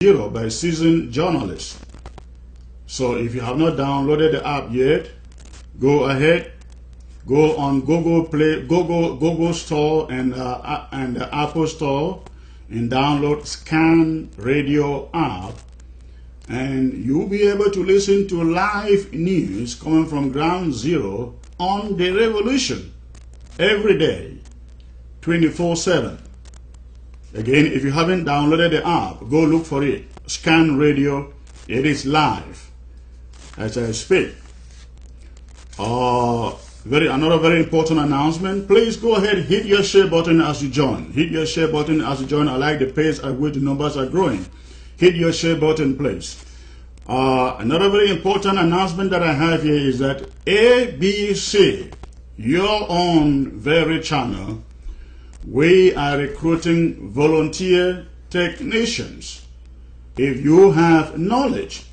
Zero by seasoned journalists. So if you have not downloaded the app yet, go ahead, go on Google Store and the Apple Store and download Scan Radio app, and you'll be able to listen to live news coming from Ground Zero on the revolution every day, 24/7. Again, if you haven't downloaded the app, go look for it. Scan Radio, it is live as I speak. Another very important announcement. Please go ahead, hit your share button as you join. Hit your share button as you join. I like the pace at which the numbers are growing. Hit your share button, please. Another very important announcement that I have here is that ABC, your own very channel, we are recruiting volunteer technicians. If you have knowledge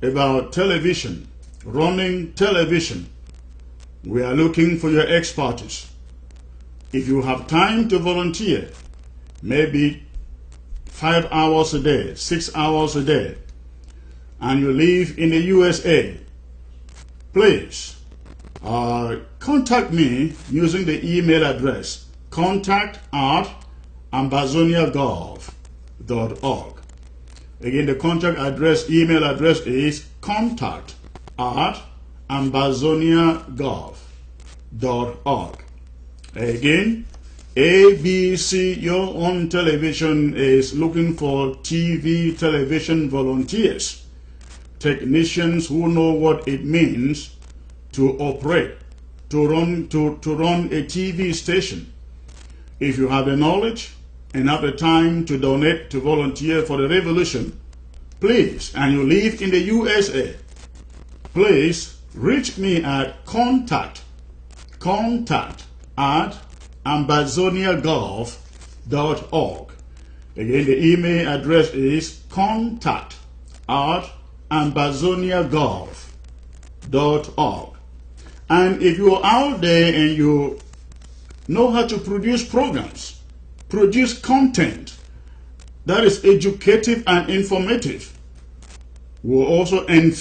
about television, running television, we are looking for your expertise. If you have time to volunteer, maybe 5 hours a day, 6 hours a day, and you live in the USA, please contact me using the email address contact@ambazoniagov.org. Again, the contact address, email address is contact@ambazoniagov.org. Again, ABC, your own television, is looking for television volunteers, technicians who know what it means to operate, to run a TV station. If you have the knowledge and have the time to donate, to volunteer for the revolution, please, and you live in the USA, please reach me at contact@ambazoniagov.org. Again, the email address is contact@ambazoniagov.org. And if you are out there and you know how to produce programs, produce content that is educative and informative, will also and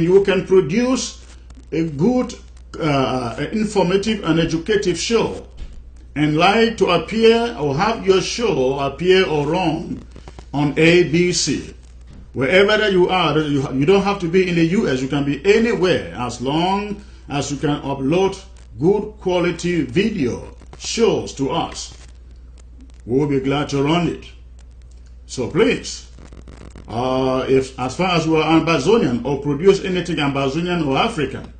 you can produce a good informative and educative show, and like to appear or have your show appear or run on ABC. Wherever that you are, you don't have to be in the US, you can be anywhere, as long as you can upload good quality video shows to us. We'll be glad to run it. So please, if as far as we are Ambazonian or produce anything Ambazonian or African,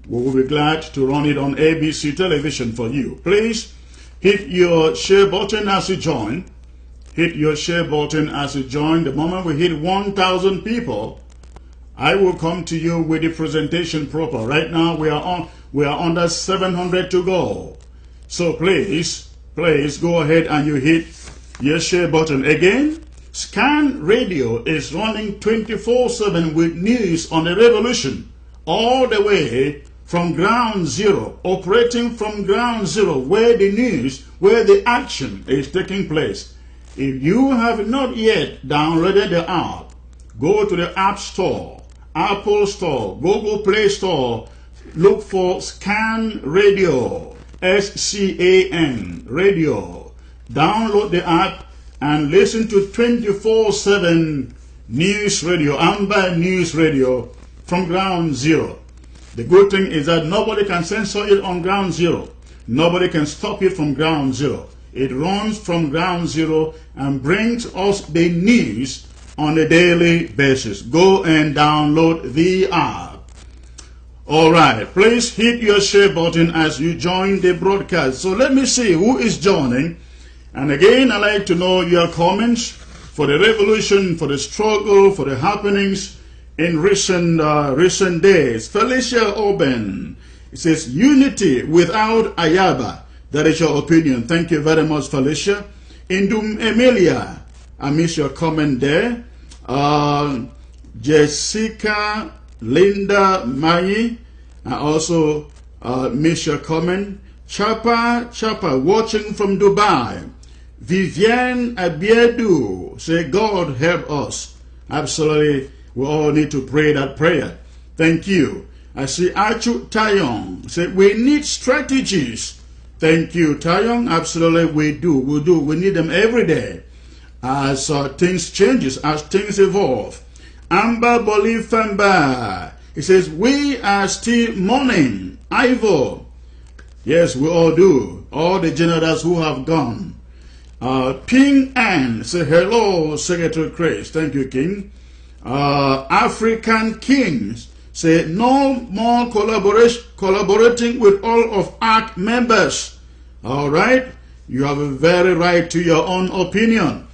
we will be glad to run it on ABC television for you. Please hit your share button as you join. Hit your share button as you join. The moment we hit 1,000 people, I will come to you with the presentation proper. Right now we are under 700 to go. So please go ahead and you hit your share button. Again, Scan Radio is running 24/7 with news on the revolution, all the way from Ground Zero, operating from Ground Zero, where the news, where the action is taking place. If you have not yet downloaded the app, go to the App Store, Apple Store, Google Play Store, look for Scan Radio, SCAN Radio. Download the app and listen to 24/7 news radio, Amber News Radio from Ground Zero. The good thing is that nobody can censor it on Ground Zero. Nobody can stop it from Ground Zero. It runs from Ground Zero and brings us the news on a daily basis. Go and download the app. All right, please hit your share button as you join the broadcast. So let me see who is joining. And again, I'd like to know your comments for the revolution, for the struggle, for the happenings in recent days. Felicia Oben, it says, unity without Ayaba. That is your opinion. Thank you very much, Felicia. Indum Emilia, I miss your comment there. Jessica Linda Mai, I also miss your comment. Chapa, watching from Dubai. Vivienne Abiedu, say, God help us. Absolutely, we all need to pray that prayer. Thank you. I see Achu Tayong, say, we need strategies. Thank you, Tayong. Absolutely, we do. We need them every day. As things changes, as things evolve. Amber Bolifamba, he says, we are still mourning. Ivo, yes, we all do. All the generals who have gone. Ping An, say hello, Secretary Chris. Thank you, King. African Kings, say no more collaborating with all of ARC members. All right, you have a very right to your own opinion.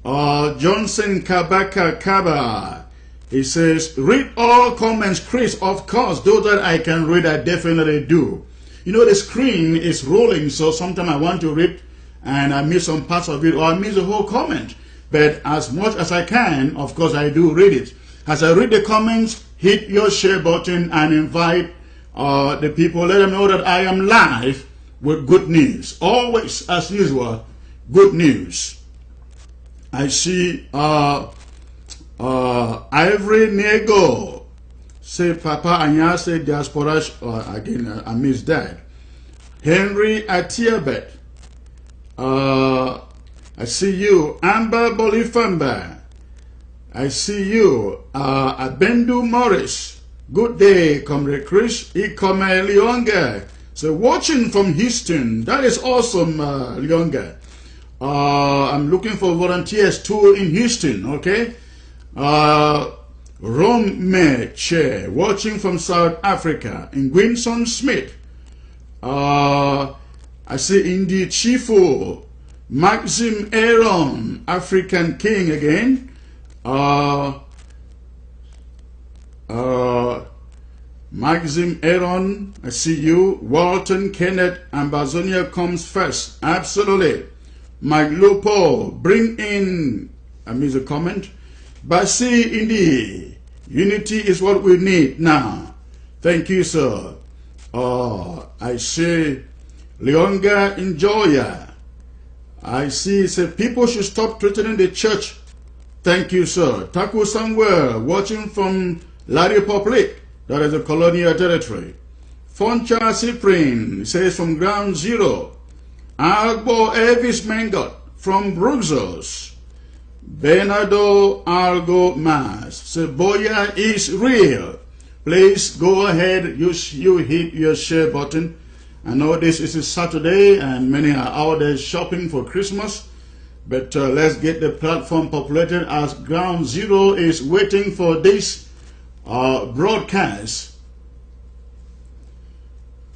Johnson Kabaka Kaba, he says, read all comments, Chris. Of course, those that I can read, I definitely do. You know, the screen is rolling, so sometimes I want to read and I miss some parts of it, or I miss the whole comment. But as much as I can, of course, I do read it. As I read the comments, hit your share button and invite the people. Let them know that I am live with good news. Always, as usual, good news. I see Ivory Nego, say Papa Anya, say diaspora, again, I missed that. Henry Atiabet, I see you. Amber Bolifamba, I see you. Abendu Morris, good day, Comrade Chris. Ikome Leonga, so watching from Houston, that is awesome, Leonga. I'm looking for volunteers too in Houston, okay? Rome Che, watching from South Africa, in Gwinson Smith. I see indeed Chifu, Maxim Aaron, African King again. Maxim Aaron, I see you. Walton Kenneth, Ambazonia comes first. Absolutely. Mike Lupo, bring in, I missed a comment. But see, indeed, unity is what we need now. Thank you, sir. I see Leonga Enjoyer. I see, say, people should stop threatening the church. Thank you, sir. Taku Samuel, watching from La Republic, that is a colonial territory. Foncha Cyprian says from Ground Zero. Albo Elvis Mengot from Brussels. Bernardo Algo Mas, Seboya is real. Please go ahead, you hit your share button. I know this is a Saturday and many are out there shopping for Christmas, but let's get the platform populated as Ground Zero is waiting for this broadcast.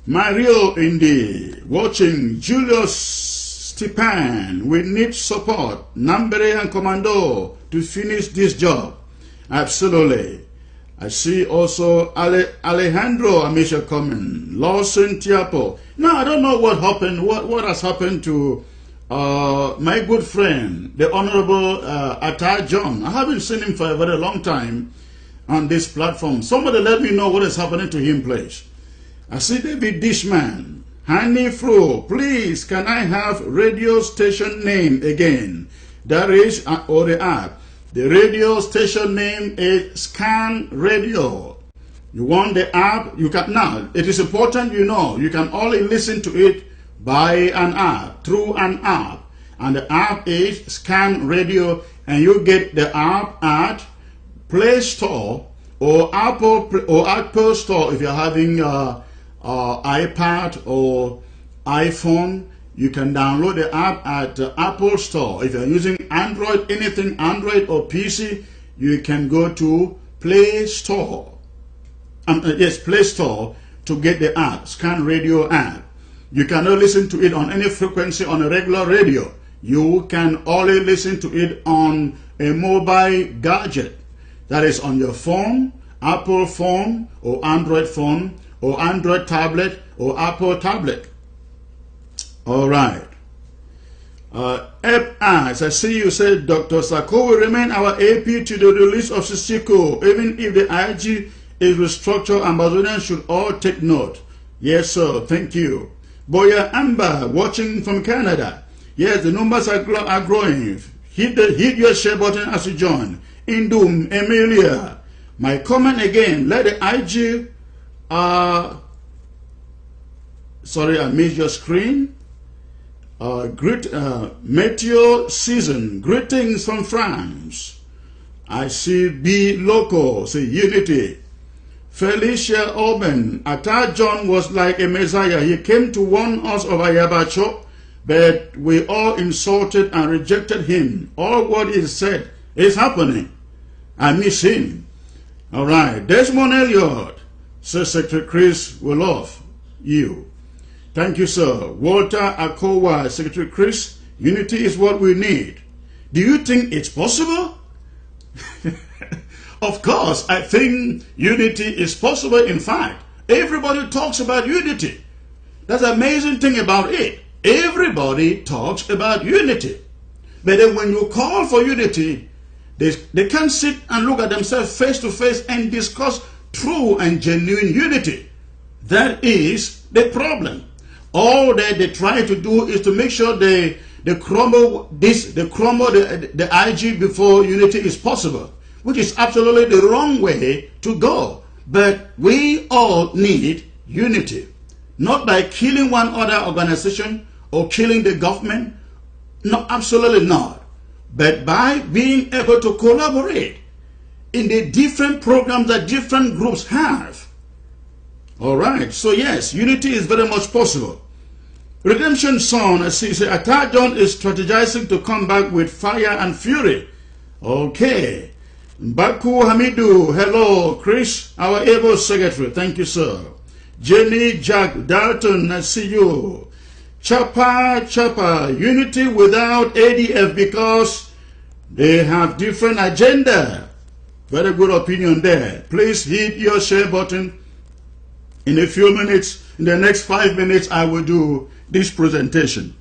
Mario indeed, watching Julius Stepan, we need support, Nambere and Commando to finish this job. Absolutely. I see also Alejandro Amisha coming, Lawson Tiapo. Now, I don't know what happened, what has happened to my good friend, the Honorable Atta John. I haven't seen him for a very long time on this platform. Somebody let me know what is happening to him, please. I see David Dishman, Honey Flo, please, can I have radio station name again? That is, or the app. The radio station name is Scan Radio. You want the app? You can now. It is important you know you can only listen to it by an app, through an app. And the app is Scan Radio, and you get the app at Play Store or Apple Store if you're having iPad or iPhone. You can download the app at Apple Store. If you're using Android, anything Android or PC, you can go to Play Store. Play Store to get the app, Scan Radio app. You cannot listen to it on any frequency on a regular radio. You can only listen to it on a mobile gadget. That is on your phone, Apple phone or Android phone or Android tablet or Apple tablet. All right. As I see you said, Dr. Sako will remain our AP to the release of Sisiko, even if the IG is restructured. Ambazonians should all take note. Yes, sir. Thank you. Boya Amber, watching from Canada. Yes, the numbers are growing. Hit your share button as you join. Indum, Emilia. My comment again, let the IG, sorry, I missed your screen. Meteo season, greetings from France. I see B Loco, say Unity. Felicia Oben, Atta John was like a messiah. He came to warn us of Ayabacho, but we all insulted and rejected him. All what is said is happening. I miss him. All right. Desmond Elliott says Secretary Chris will love you. Thank you, sir. Walter Akowa, Secretary Chris, unity is what we need. Do you think it's possible? Of course, I think unity is possible. In fact, everybody talks about unity. That's the amazing thing about it. Everybody talks about unity. But then when you call for unity, they can't sit and look at themselves face to face and discuss true and genuine unity. That is the problem. All that they try to do is to make sure they crumble the IG before unity is possible, which is absolutely the wrong way to go. But we all need unity, not by killing one other organization or killing the government. No, absolutely not. But by being able to collaborate in the different programs that different groups have. All right. So yes, unity is very much possible. Redemption Son, I see, say, Atta John is strategizing to come back with fire and fury. Okay. Baku Hamidu, hello. Chris, our able secretary. Thank you, sir. Jenny Jack Dalton, I see you. Chapa, unity without ADF because they have different agenda. Very good opinion there. Please hit your share button. In a few minutes, in the next 5 minutes, I will do this presentation,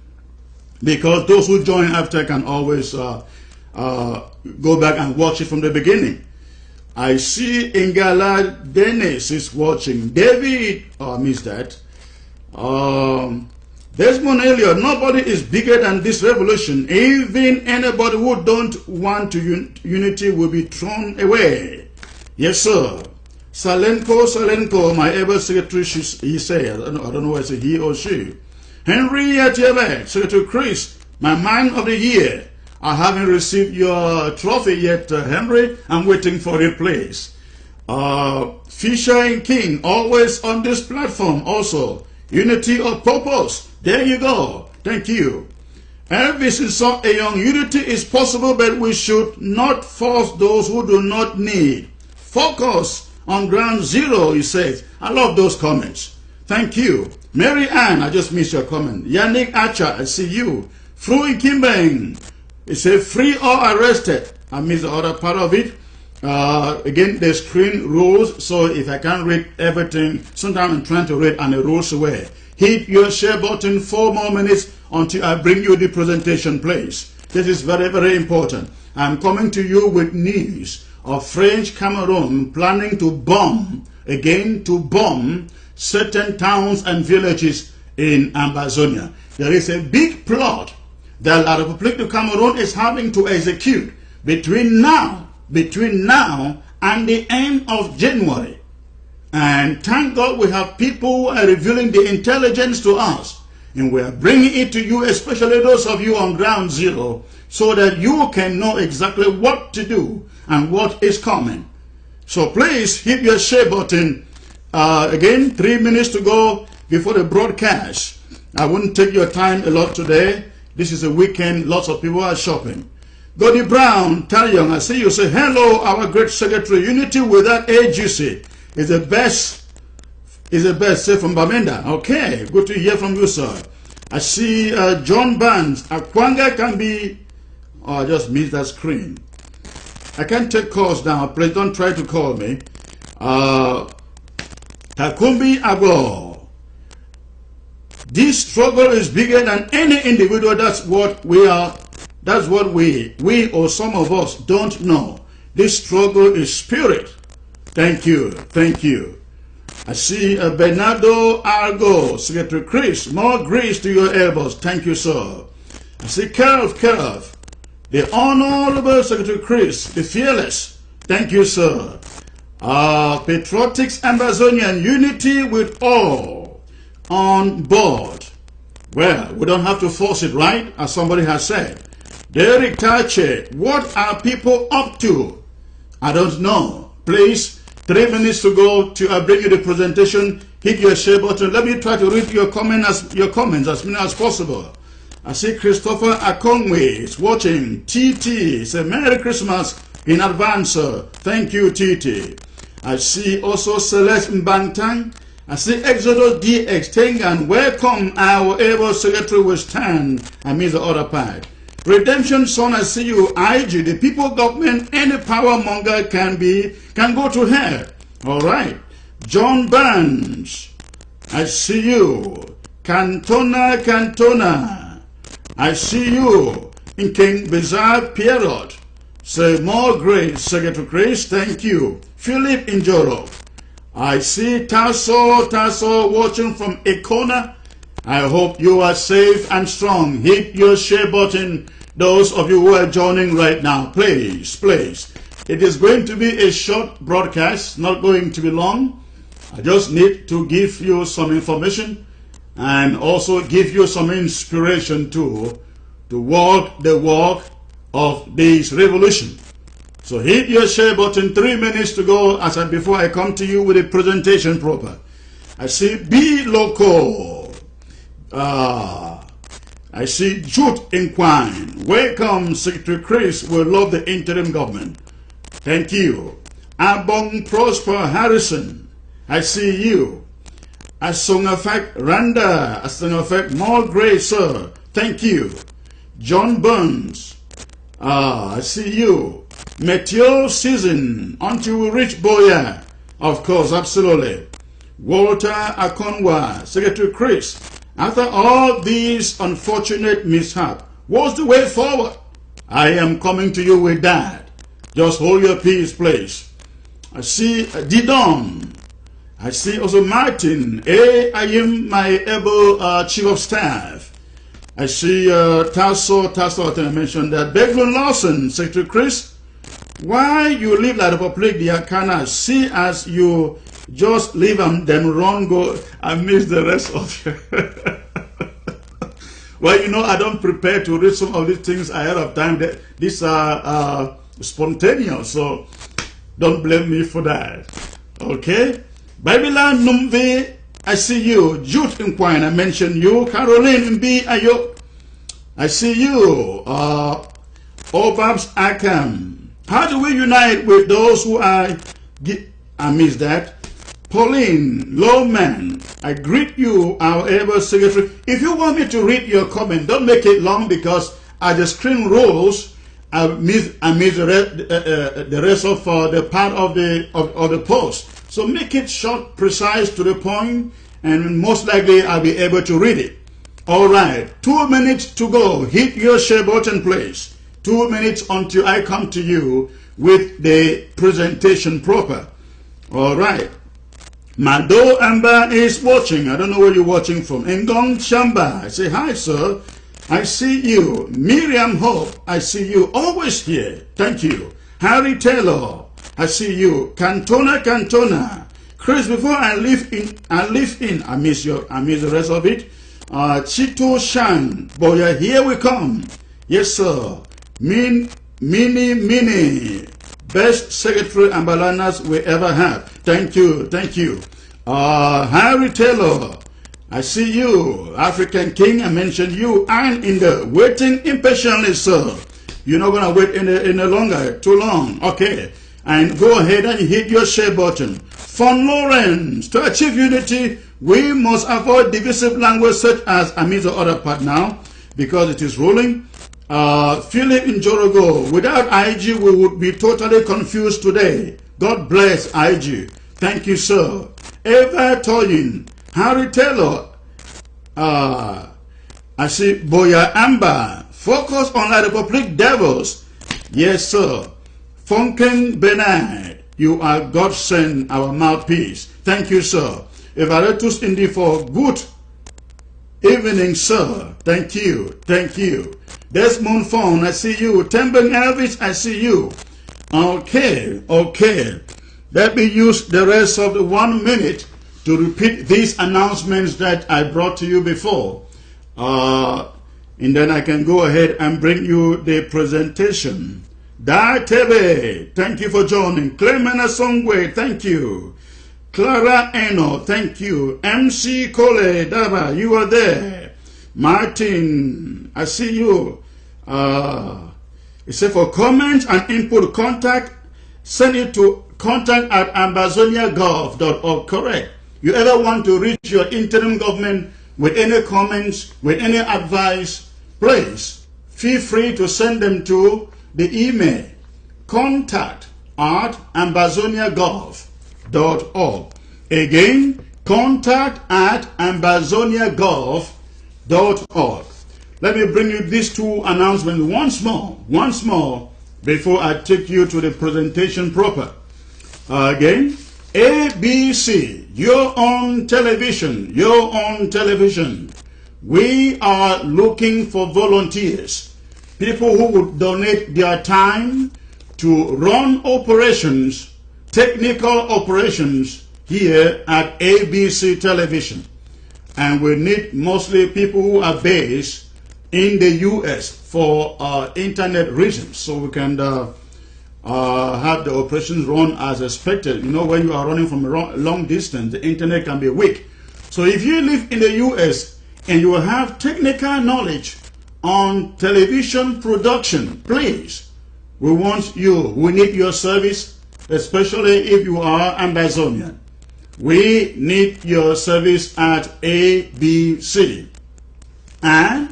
because those who join after can always go back and watch it from the beginning. I see Ingala Dennis is watching. David, I missed that. Desmond Elliott, nobody is bigger than this revolution. Even anybody who don't want unity will be thrown away. Yes, sir. Salenko, my able secretary, he said, I don't know whether it's he or she. Henry Atiebe, Secretary Chris, my man of the year. I haven't received your trophy yet, Henry. I'm waiting for it, please. Fisher and King, always on this platform also. Unity of purpose. There you go. Thank you. Elvis is a young unity is possible, but we should not force those who do not need. Focus on ground zero, he says. I love those comments. Thank you. Mary Ann, I just missed your comment. Yannick Acha, I see you. Frui Kimbeng, it says free or arrested. I missed the other part of it. Again, the screen rules, so if I can't read everything, sometimes I'm trying to read and it rules away. Hit your share button 4 more minutes until I bring you the presentation, please. This is very, very important. I'm coming to you with news of French Cameroon planning to bomb certain towns and villages in Amazonia. There is a big plot that La République du Cameroon is having to execute between now and the end of January. And thank God we have people who are revealing the intelligence to us. And we are bringing it to you, especially those of you on ground zero, so that you can know exactly what to do and what is coming. So please hit your share button. Again, 3 minutes to go before the broadcast. I wouldn't take your time a lot today. This is a weekend. Lots of people are shopping. Goddy Brown, Taryong, I see you. Say hello, our great secretary. Unity without agency is the best. Say from Bamenda. Okay, good to hear from you, sir. I see John Barnes. Akwanga can be. Oh, I just missed that screen. I can't take calls now. Please don't try to call me. Takumbi Abo. This struggle is bigger than any individual. That's what we are. That's what we or some of us don't know. This struggle is spirit. Thank you. Thank you. I see Bernardo Argo, Secretary Chris. More grace to your elbows. Thank you, sir. I see Curve. The Honorable Secretary Chris, the Fearless. Thank you, sir. Patriotics, Amazonian unity with all on board. Well, we don't have to force it, right? As somebody has said. Derek Tache, what are people up to? I don't know. Please, 3 minutes to go to bring you the presentation. Hit your share button. Let me try to read your comments as many as possible. I see Christopher Akongwe is watching. TT, say Merry Christmas in advance, sir. Thank you, TT. I see also Celeste Mbantang. I see Exodus DX Tengan. Welcome, our able secretary will stand. I miss the other part. Redemption Son, I see you. IG, the people government, any power monger can go to hell. All right. John Burns, I see you. Cantona, I see you. In King Bizarre Pierrot, say more grace, Secretary Grace, thank you. Philip Injoro, I see Tasso watching from a corner. I hope you are safe and strong. Hit your share button, those of you who are joining right now. Please. It is going to be a short broadcast, not going to be long. I just need to give you some information and also give you some inspiration to walk the walk of this revolution. So hit your share button, 3 minutes to go before I come to you with a presentation proper. I see B Loco. I see Jude Inquine. Welcome, Secretary Chris. We love the interim government. Thank you. Abong Prosper Harrison. I see you. Asongafak Randa. Asongafak more grace, sir. Thank you. John Burns. I see you. Meteo season until we reach Boya. Of course, absolutely. Walter Akonwa. Secretary Chris. After all these unfortunate mishaps, what's the way forward? I am coming to you with that. Just hold your peace, please. I see Didon. I see also Martin. I am my able chief of staff. I see Tasso, I mentioned that. Beglon Lawson, Secretary Chris. Why you live like the Republic, the Akana? See as you just leave them run, go, and miss the rest of you. Well, you know, I don't prepare to read some of these things ahead of time. These are spontaneous, so don't blame me for that. Okay? Babylon Numve, I see you. Jude Inquine, I mentioned you. Caroline Mb Ayo, I see you. Obabs Akam. How do we unite with those who I miss that. Pauline Lowman, I greet you, our able secretary. If you want me to read your comment, don't make it long because as the screen rolls, I miss the rest of the part of the post. So make it short, precise, to the point, and most likely I'll be able to read it. All right, 2 minutes to go. Hit your share button, please. 2 minutes until I come to you with the presentation proper. All right. Mado Amba is watching. I don't know where you're watching from. Ngong Chamba, I say hi, sir. I see you. Miriam Hope, I see you. Always here. Thank you. Harry Taylor, I see you. Cantona. Chris, before I leave in. I miss the rest of it. Chito Shan, boy, here we come. Yes, sir. Mini. Best secretary and balanas we ever have. Thank you. Harry Taylor, I see you. African King, I mentioned you. And in the waiting impatiently, sir. You're not going to wait too long. Okay. And go ahead and hit your share button. Von Lawrence, to achieve unity, we must avoid divisive language such as, I miss the other part now, because it is rolling. Philip Njorogo, without IG, we would be totally confused today. God bless IG. Thank you, sir. Eva Toyin, Harry Taylor, I see Boya Amba, focus on the Republic devils. Yes, sir. Funken Bernard, you are God send our mouthpiece. Thank you, sir. Evaratus Indi for good evening, sir. Thank you. Desmond Phone, I see you. Temben Elvis, I see you. Okay. Let me use the rest of the 1 minute to repeat these announcements that I brought to you before. And then I can go ahead and bring you the presentation. Da Tebe, thank you for joining. Clement Asongwe, thank you. Clara Eno, thank you. MC Kole Daba, you are there. Martin, I see you. It said for comments and input contact, send it to contact@ambazoniagov.org. Correct. You ever want to reach your interim government with any comments, with any advice, please feel free to send them to the email contact@ambazoniagov.org. Again, contact@ambazoniagov.org. Let me bring you these two announcements once more before I take you to the presentation proper. Again, ABC, your own television. We are looking for volunteers, people who would donate their time to run operations, technical operations here at ABC Television. And we need mostly people who are based in the US for internet reasons, so we can have the operations run as expected. You know, when you are running from a long distance, the internet can be weak. So if you live in the US and you have technical knowledge on television production, please, we want you. We need your service, especially if you are Ambazonian. We need your service at ABC. And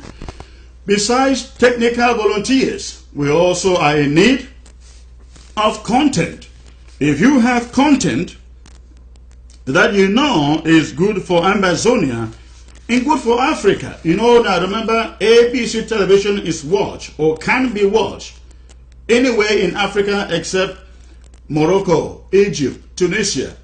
besides technical volunteers, we also are in need of content. If you have content that you know is good for Ambazonia and good for Africa, you know, now remember, ABC television is watched or can be watched anywhere in Africa except Morocco, Egypt, Tunisia.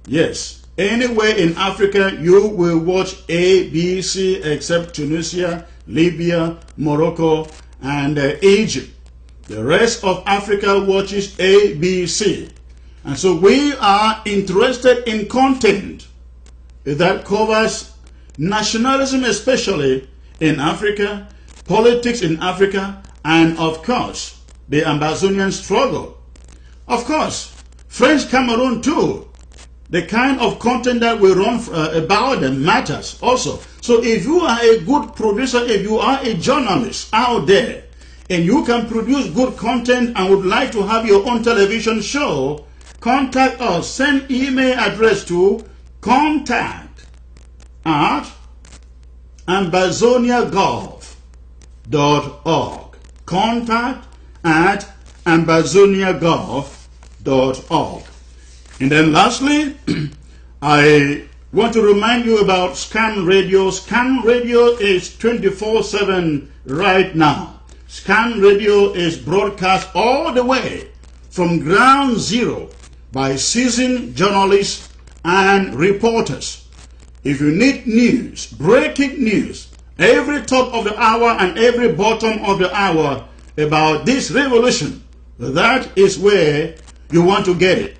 Yes, anywhere in Africa you will watch ABC except Tunisia, Libya, Morocco, and Egypt. The rest of Africa watches ABC. And so we are interested in content that covers nationalism, especially in Africa, politics in Africa, and of course, the Ambazonian struggle. Of course, French Cameroon too. The kind of content that we run about them matters also. So if you are a good producer, if you are a journalist out there, and you can produce good content and would like to have your own television show, contact us. Send email address to contact@ambazoniagov.org. Contact@ambazoniagov.org. And then lastly, I want to remind you about Scan Radio. Scan Radio is 24/7 right now. Scan Radio is broadcast all the way from ground zero by seasoned journalists and reporters. If you need news, breaking news, every top of the hour and every bottom of the hour about this revolution, that is where you want to get it.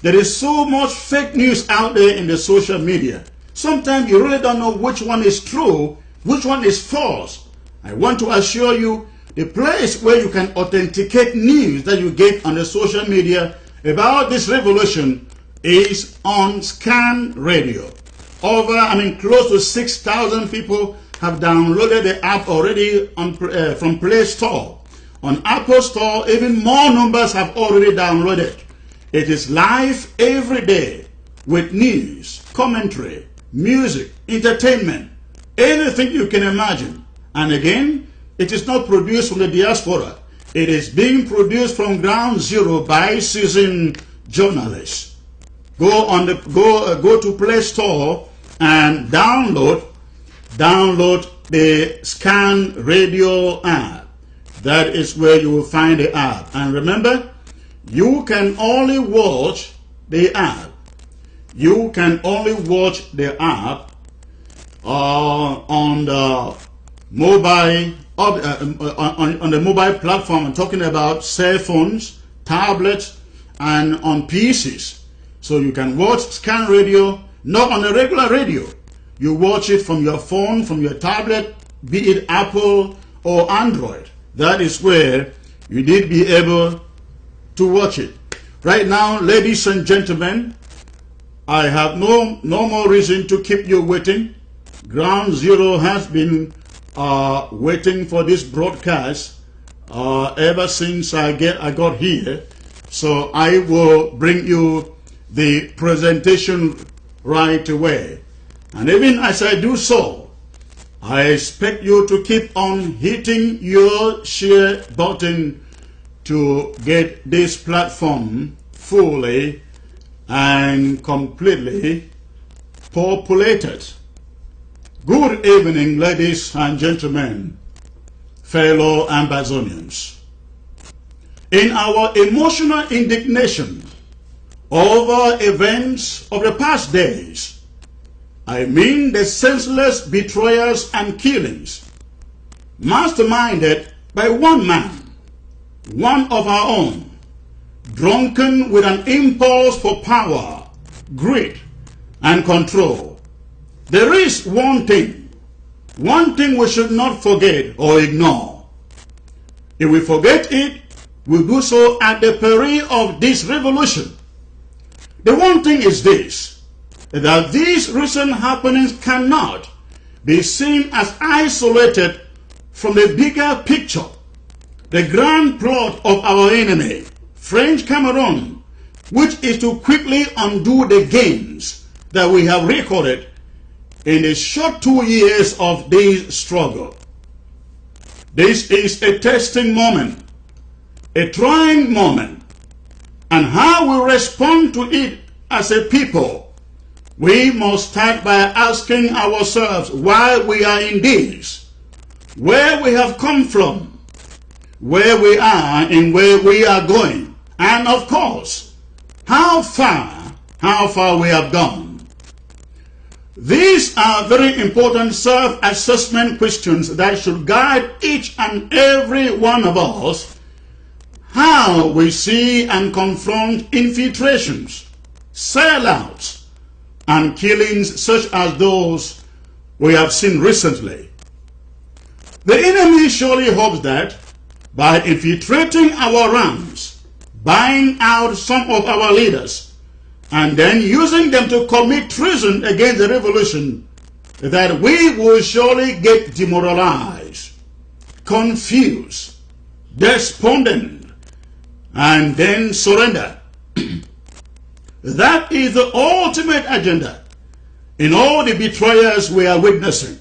There is so much fake news out there in the social media. Sometimes you really don't know which one is true, which one is false. I want to assure you, the place where you can authenticate news that you get on the social media about this revolution is on Scan Radio. Close to 6,000 people have downloaded the app already from Play Store. On Apple Store, even more numbers have already downloaded. It is live every day with news, commentary, music, entertainment, anything you can imagine. And again, it is not produced from the diaspora. It is being produced from ground zero by seasoned journalists. Go to Play Store and download the Scan Radio app. That is where you will find the app. And remember, you can only watch the app. You can only watch the app on the mobile on the mobile platform. I'm talking about cell phones, tablets, and on PCs. So you can watch Scan Radio, not on a regular radio. You watch it from your phone, from your tablet, be it Apple or Android. That is where you need be able to watch it. Right now, ladies and gentlemen, I have no more reason to keep you waiting. Ground Zero has been waiting for this broadcast ever since I got here. So I will bring you the presentation right away. And even as I do so, I expect you to keep on hitting your share button to get this platform fully and completely populated. Good evening, ladies and gentlemen, fellow Ambazonians. In our emotional indignation over events of the past days, I mean the senseless betrayals and killings, masterminded by one man, one of our own, drunken with an impulse for power, greed, and control. There is one thing we should not forget or ignore. If we forget it, we do so at the peril of this revolution. The one thing is this, that these recent happenings cannot be seen as isolated from the bigger picture, the grand plot of our enemy, French Cameroon, which is to quickly undo the gains that we have recorded in the short 2 years of this struggle. This is a testing moment, a trying moment, and how we respond to it as a people, we must start by asking ourselves why we are in this, where we have come from, where we are and where we are going, and of course, how far we have gone. These are very important self-assessment questions that should guide each and every one of us how we see and confront infiltrations, sellouts, and killings such as those we have seen recently. The enemy surely hopes that by infiltrating our ranks, buying out some of our leaders, and then using them to commit treason against the revolution, that we will surely get demoralized, confused, despondent, and then surrender. That is the ultimate agenda in all the betrayals we are witnessing.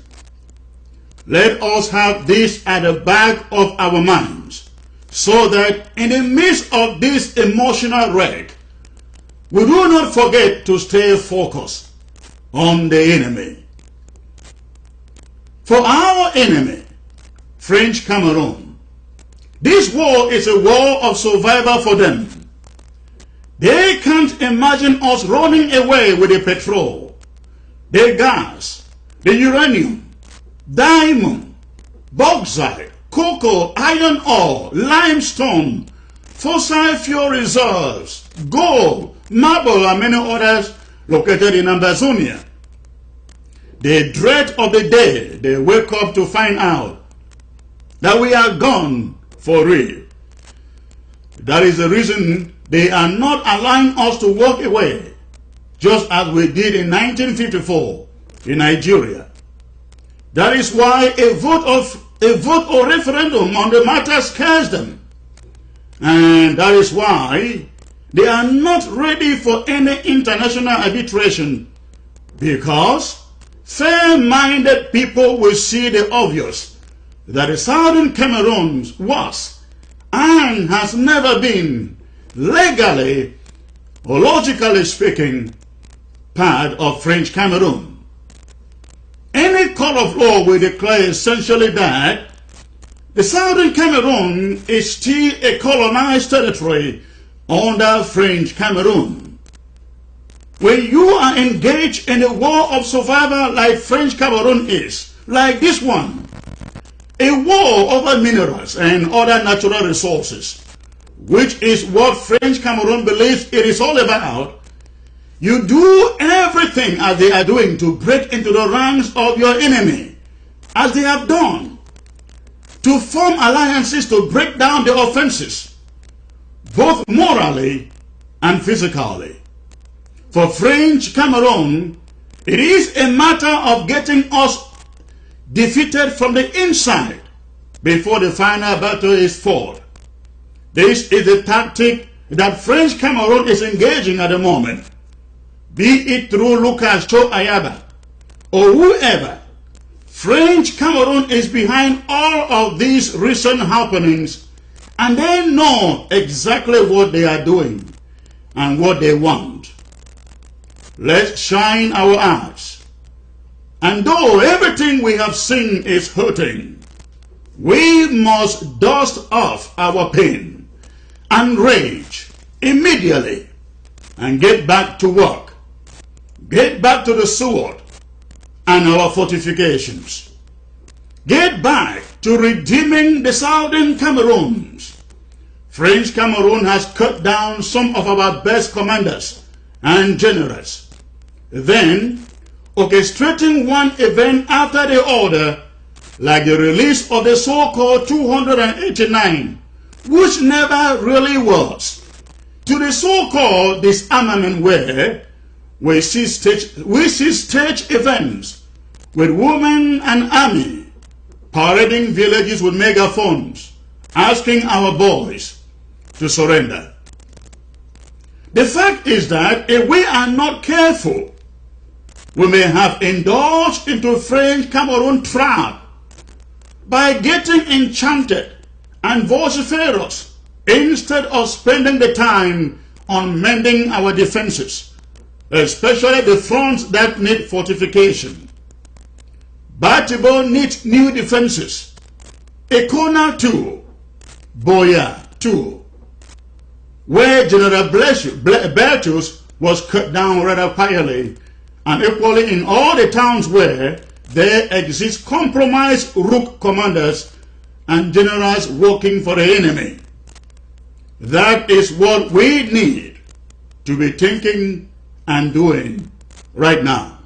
Let us have this at the back of our minds, so that in the midst of this emotional wreck, we do not forget to stay focused on the enemy. For our enemy, French Cameroon, this war is a war of survival for them. They can't imagine us running away with the petrol, the gas, the uranium, diamond, bauxite, cocoa, iron ore, limestone, fossil fuel reserves, gold, marble, and many others located in Amazonia. The dread of the day they wake up to find out that we are gone for real. That is the reason they are not allowing us to walk away, just as we did in 1954 in Nigeria. That is why a vote or referendum on the matter scares them. And that is why they are not ready for any international arbitration, because fair-minded people will see the obvious, that the southern Cameroon was and has never been, legally or logically speaking, part of French Cameroon. Any court of law will declare essentially that the southern Cameroon is still a colonized territory under French Cameroon. When you are engaged in a war of survival like French Cameroon is, like this one, a war over minerals and other natural resources, which is what French Cameroon believes it is all about, you do everything as they are doing to break into the ranks of your enemy, as they have done, to form alliances to break down the offenses, both morally and physically. For French Cameroon, it is a matter of getting us defeated from the inside before the final battle is fought. This is the tactic that French Cameroon is engaging at the moment, be it through Lucas Cho Ayaba or whoever. French Cameroon is behind all of these recent happenings, and they know exactly what they are doing and what they want. Let's shine our eyes. And though everything we have seen is hurting, we must dust off our pain and rage immediately and get back to work. Get back to the sword and our fortifications. Get back to redeeming the southern Cameroons. French Cameroon has cut down some of our best commanders and generals. Then, orchestrating one event after the other, like the release of the so-called 289, which never really was, to the so-called disarmament where we see stage events with women and army parading villages with megaphones, asking our boys to surrender. The fact is that if we are not careful, we may have indulged into French Cameroon trap by getting enchanted and vociferous instead of spending the time on mending our defenses, especially the fronts that need fortification. Batibo needs new defenses, Ekona too, Boya too, where General Bertus was cut down rather quietly, and equally in all the towns where there exist compromised rook commanders and generals working for the enemy. That is what we need to be thinking and doing right now.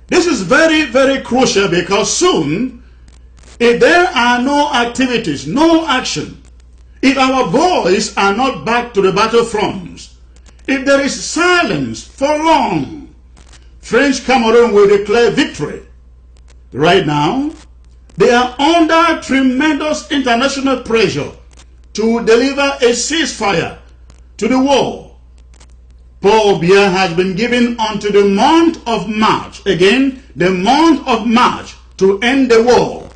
This is very, very crucial because soon, if there are no activities, no action, if our boys are not back to the battlefronts, if there is silence for long, French Cameroon will declare victory. Right now, they are under tremendous international pressure to deliver a ceasefire to the war. Paul Biya has been given unto the month of March, again, the month of March, to end the war.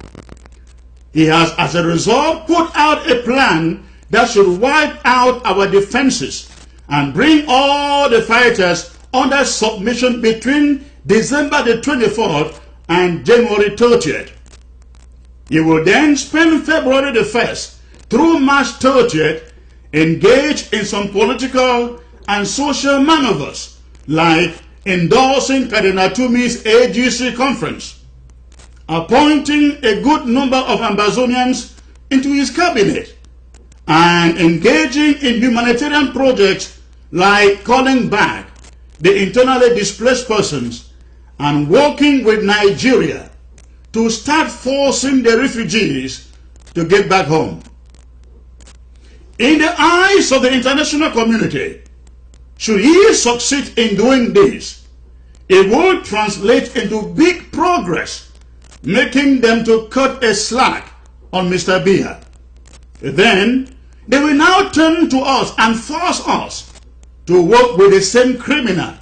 He has, as a result, put out a plan that should wipe out our defenses and bring all the fighters under submission between December the 24th and January 30th. He will then spend February the 1st through March 30th engaged in some political and social maneuvers, like endorsing Cardinal Tumi's AGC conference, appointing a good number of Ambazonians into his cabinet, and engaging in humanitarian projects like calling back the internally displaced persons and working with Nigeria to start forcing the refugees to get back home. In the eyes of the international community, should he succeed in doing this, it will translate into big progress, making them to cut a slack on Mr. Biya. Then, they will now turn to us and force us to work with the same criminal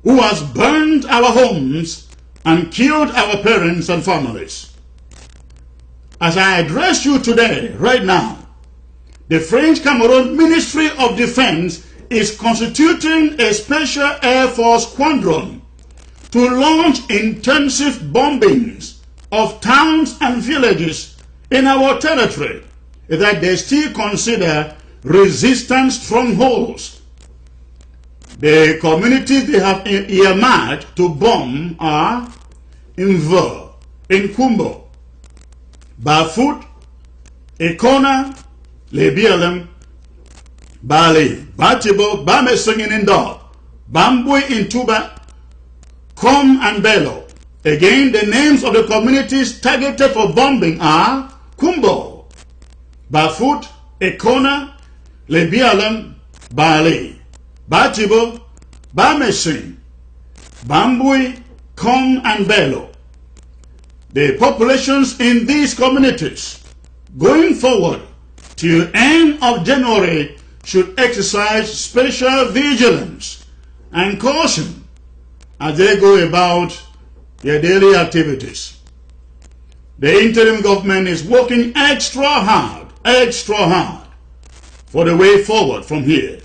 who has burned our homes and killed our parents and families. As I address you today, right now, the French Cameroon Ministry of Defense is constituting a special Air Force squadron to launch intensive bombings of towns and villages in our territory that they still consider resistant strongholds. The communities they have earmarked to bomb are Inver, Nkumbo, Bafut, Ekona, Lebialem, Bali, Batibo, Bame singing in dog, Bambui in Tuba, Com and Bello. Again, the names of the communities targeted for bombing are Kumbo, Bafut, Ekona, Lebialem, Bali, Batibo, Bamesing, Bambui, Com and Bello. The populations in these communities going forward till end of January should exercise special vigilance and caution as they go about their daily activities. The interim government is working extra hard for the way forward from here.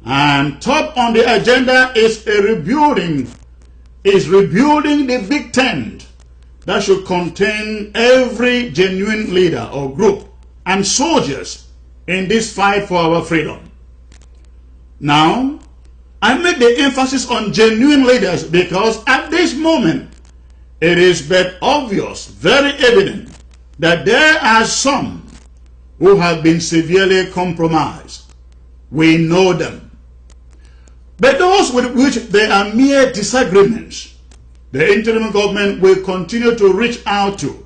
And top on the agenda is rebuilding the big tent that should contain every genuine leader or group and soldiers in this fight for our freedom. Now, I make the emphasis on genuine leaders because at this moment, it is but obvious, very evident, that there are some who have been severely compromised. We know them. But those with which there are mere disagreements, the interim government will continue to reach out to,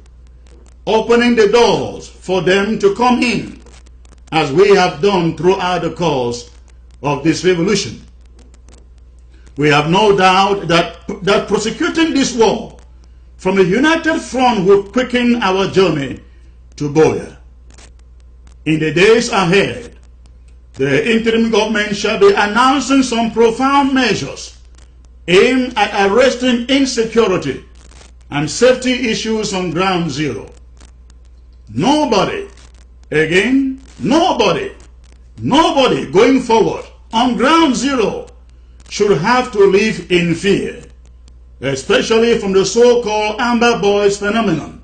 opening the doors for them to come in, as we have done throughout the course of this revolution. We have no doubt that prosecuting this war from a united front will quicken our journey to Boya. In the days ahead, the interim government shall be announcing some profound measures aimed at arresting insecurity and safety issues on ground zero. Nobody, again, nobody going forward on ground zero should have to live in fear, especially from the so-called Amber Boys phenomenon.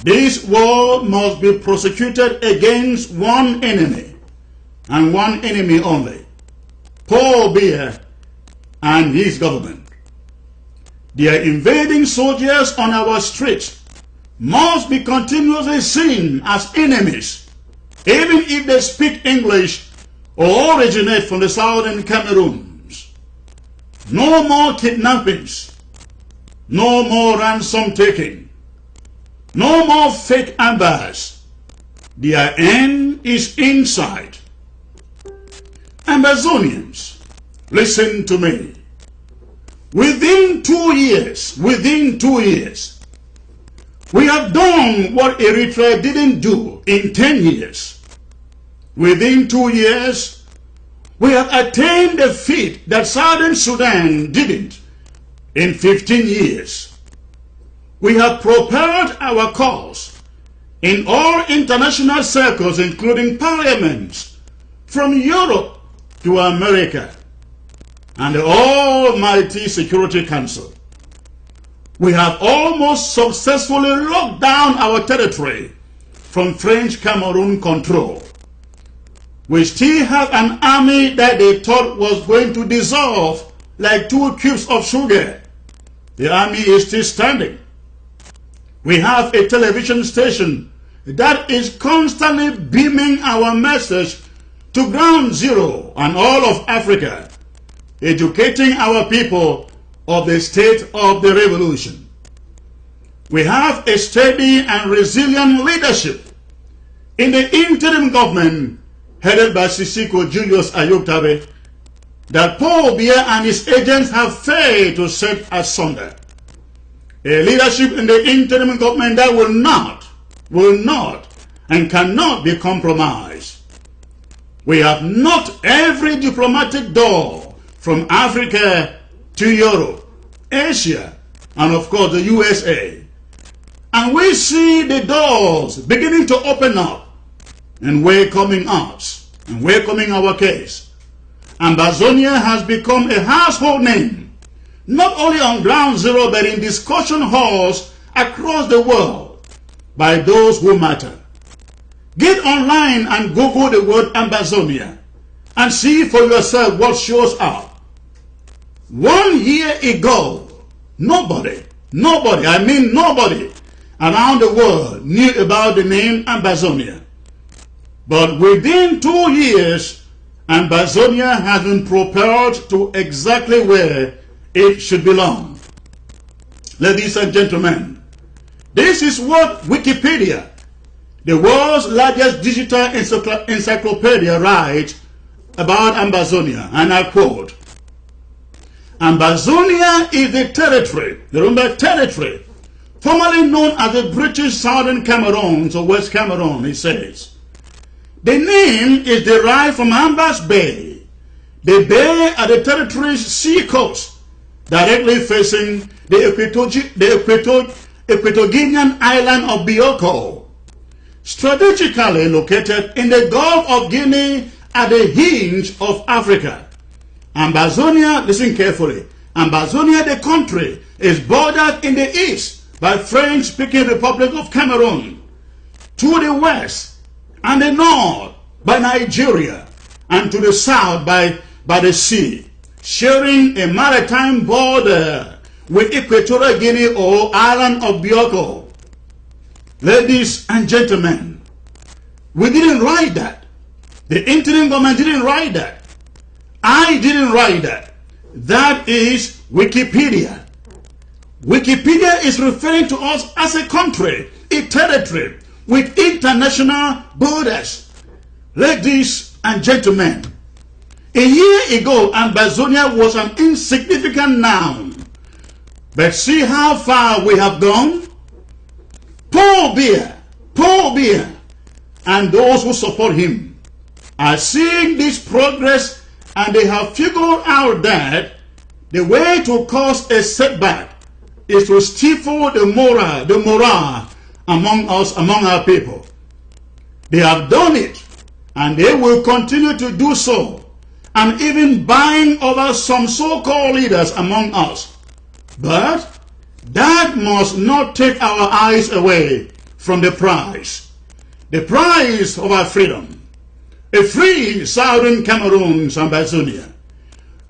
This war must be prosecuted against one enemy, and one enemy only, Paul Biya and his government. Their invading soldiers on our streets must be continuously seen as enemies, even if they speak English or originate from the southern Cameroon. No more kidnappings, no more ransom taking, no more fake ambers. Their end is inside. Amazonians, listen to me. Within 2 years, we have done what Eritrea didn't do in 10 years. Within 2 years, we have attained the feat that Southern Sudan didn't in 15 years. We have propelled our cause in all international circles, including parliaments, from Europe to America and the Almighty Security Council. We have almost successfully locked down our territory from French Cameroon control. We still have an army that they thought was going to dissolve like 2 cubes of sugar. The army is still standing. We have a television station that is constantly beaming our message to ground zero and all of Africa, educating our people of the state of the revolution. We have a steady and resilient leadership in the interim government headed by Sisiko Julius Ayoktabe that Paul Biya and his agents have failed to set asunder. A leadership in the interim government that will not and cannot be compromised. We have knocked every diplomatic door from Africa to Europe, Asia, and of course the USA. And we see the doors beginning to open up and welcoming us and welcoming our case. Ambazonia has become a household name, not only on ground zero but in discussion halls across the world by those who matter. Get online and Google the word Ambazonia and see for yourself what shows up. 1 year ago, nobody, around the world knew about the name Ambazonia. But within 2 years, Ambazonia has been propelled to exactly where it should belong. Ladies and gentlemen, this is what Wikipedia, the world's largest digital encyclopedia, writes about Ambazonia, and I quote, Ambazonia is the territory, remember territory, formerly known as the British Southern Cameroon, or West Cameroon, it says. The name is derived from Ambas Bay, the bay at the territory's sea coast, directly facing the Equatorial island of Bioko, strategically located in the Gulf of Guinea at the hinge of Africa. Ambazonia, listen carefully, Ambazonia, the country, is bordered in the east by French-speaking Republic of Cameroon, to the west and the north by Nigeria, and to the south by the sea, sharing a maritime border with Equatorial Guinea or island of Bioko. Ladies and gentlemen, we didn't write that. The interim government didn't write that. I didn't write that. That is Wikipedia. Wikipedia is referring to us as a country, a territory with international borders. Ladies and gentlemen, a year ago, Ambazonia was an insignificant noun. But see how far we have gone? Paul Biya, and those who support him are seeing this progress, and they have figured out that the way to cause a setback is to stifle the morale among us, among our people. They have done it, and they will continue to do so, and even buying over some so-called leaders among us. But that must not take our eyes away from the prize of our freedom. A free Southern Cameroon, Ambazonia.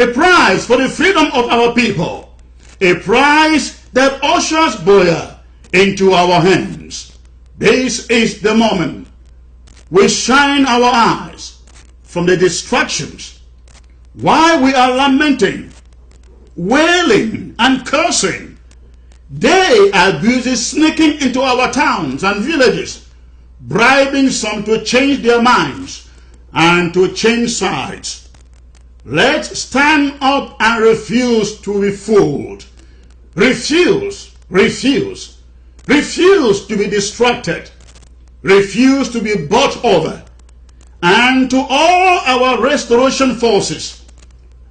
A prize for the freedom of our people. A prize that ushers Boya into our hands. This is the moment we shine our eyes from the distractions while we are lamenting, wailing, and cursing. They are busy sneaking into our towns and villages, bribing some to change their minds and to change sides. Let's stand up and refuse to be fooled. Refuse to be distracted. Refuse to be bought over. And to all our restoration forces,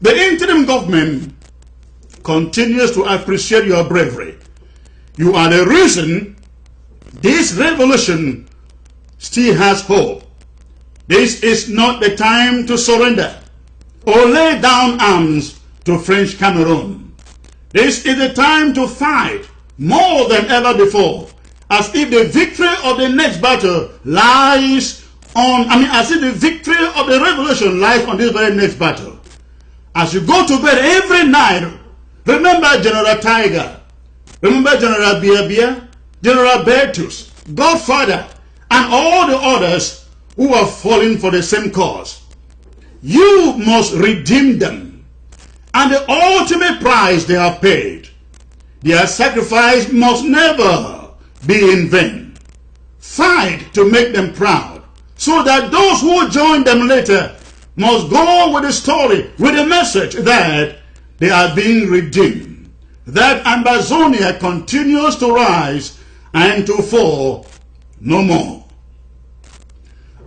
the interim government continues to appreciate your bravery. You are the reason this revolution still has hope. This is not the time to surrender or lay down arms to French Cameroon. This is the time to fight more than ever before, as if the victory of the next battle lies on, as if the victory of the revolution lies on this very next battle. As you go to bed every night, remember General Tiger, remember General Biya, General Bertus, Godfather, and all the others who are falling for the same cause. You must redeem them, and the ultimate price they have paid. Their sacrifice must never be in vain. Fight to make them proud, so that those who join them later must go with the story, with the message that they are being redeemed, that Ambazonia continues to rise and to fall no more.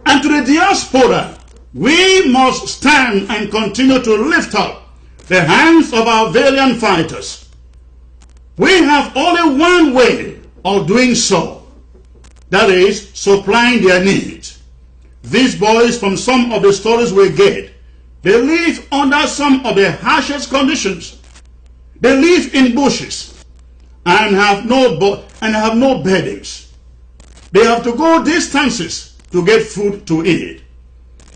And to the diaspora, we must stand and continue to lift up the hands of our valiant fighters. We have only one way of doing so, that is, supplying their needs. These boys, from some of the stories we get, they live under some of the harshest conditions. They live in bushes and have no beddings. They have to go distances to get food to eat.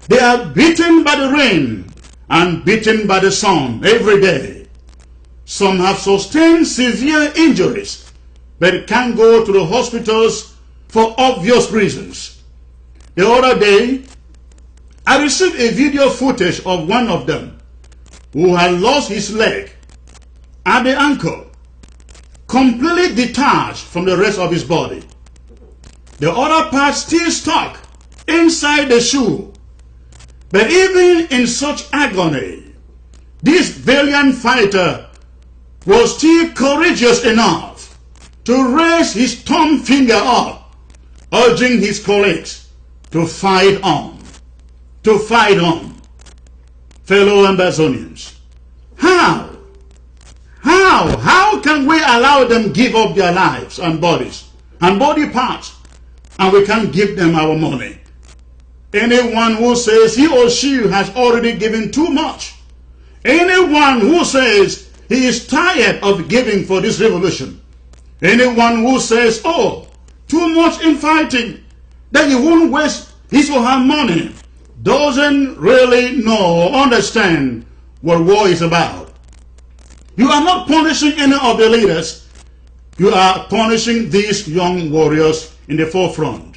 They are beaten by the rain and beaten by the sun every day. Some have sustained severe injuries but can't go to the hospitals for obvious reasons. The other day, I received a video footage of one of them who had lost his leg at the ankle, completely detached from the rest of his body. The other part still stuck inside the shoe. But even in such agony, this valiant fighter was still courageous enough to raise his thumb finger up, urging his colleagues to fight on, to fight on. Fellow Ambazonians, how can we allow them give up their lives and bodies and body parts, and we can't give them our money? Anyone who says he or she has already given too much, anyone who says he is tired of giving for this revolution, anyone who says, oh, too much in fighting, that he won't waste his or her money, doesn't really know or understand what war is about. You are not punishing any of the leaders. You are punishing these young warriors in the forefront.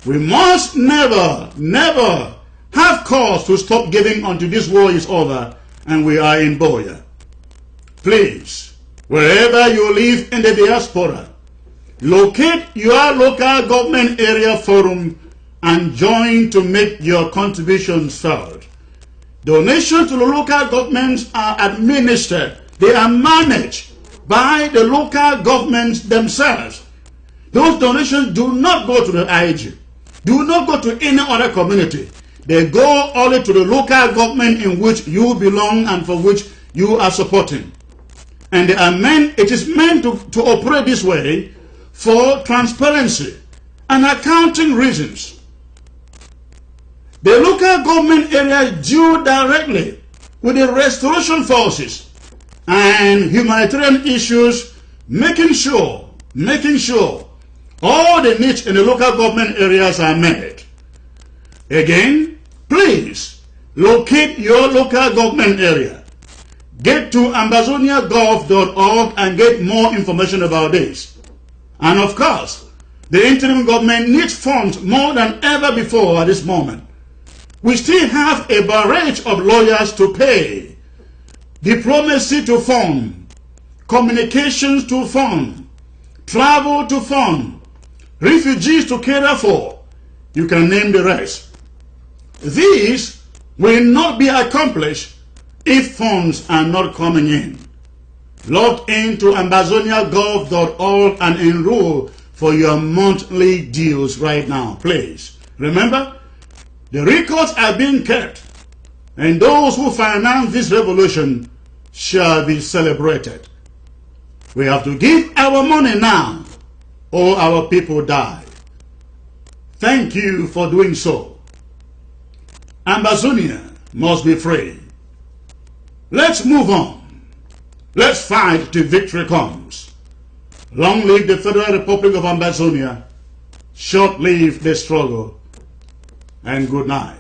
We must never have cause to stop giving until this war is over and we are in Boya. Please, wherever you live in the diaspora, locate your local government area forum and join to make your contributions felt. Donations to the local governments are administered. They are managed by the local governments themselves. Those donations do not go to the IG, do not go to any other community. They go only to the local government in which you belong and for which you are supporting. And it is meant to operate this way for transparency and accounting reasons. The local government area deal directly with the restoration forces and humanitarian issues, making sure all the needs in the local government areas are met. Again, please locate your local government area. Get to ambazoniagov.org and get more information about this. And of course, the interim government needs funds more than ever before at this moment. We still have a barrage of lawyers to pay, diplomacy to fund, communications to fund, travel to fund, refugees to cater for. You can name the rest. These will not be accomplished if funds are not coming in. Log into ambazoniagov.org and enroll for your monthly deals right now, please. Remember, the records are being kept, and those who finance this revolution shall be celebrated. We have to give our money now, or our people die. Thank you for doing so. Ambazonia must be free. Let's move on. Let's fight till victory comes. Long live the Federal Republic of Ambazonia. Short live the struggle. And good night.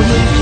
information.